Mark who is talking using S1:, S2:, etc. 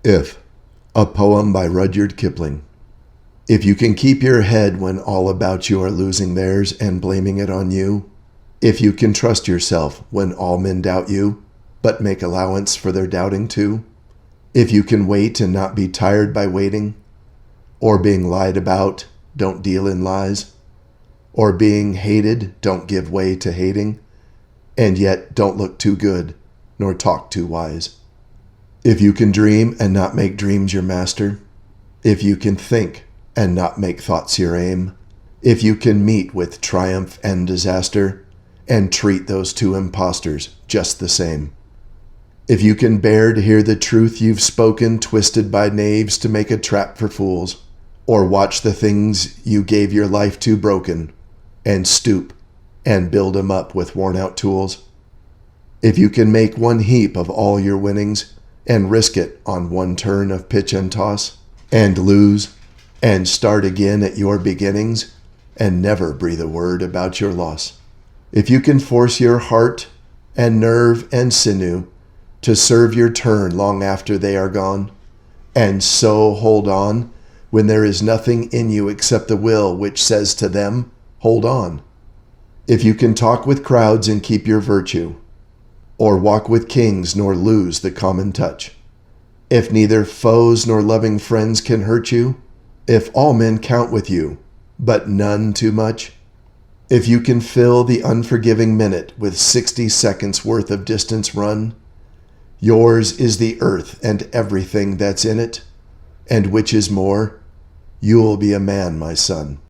S1: If, a poem by Rudyard Kipling. If you can keep your head when all about you are losing theirs and blaming it on you, if you can trust yourself when all men doubt you, but make allowance for their doubting too, if you can wait and not be tired by waiting, or being lied about, don't deal in lies, or being hated, don't give way to hating, and yet don't look too good, nor talk too wise. If you can dream and not make dreams your master, if you can think and not make thoughts your aim, if you can meet with triumph and disaster, and treat those two impostors just the same, if you can bear to hear the truth you've spoken twisted by knaves to make a trap for fools, or watch the things you gave your life to broken, and stoop and build 'em up with worn-out tools, if you can make one heap of all your winnings and risk it on one turn of pitch and toss, and lose, and start again at your beginnings, and never breathe a word about your loss, if you can force your heart and nerve and sinew to serve your turn long after they are gone, and so hold on when there is nothing in you except the will which says to them, hold on, if you can talk with crowds and keep your virtue, or walk with kings nor lose the common touch, if neither foes nor loving friends can hurt you, if all men count with you, but none too much, if you can fill the unforgiving minute with 60 seconds worth of distance run, yours is the earth and everything that's in it, and which is more, you'll be a man, my son.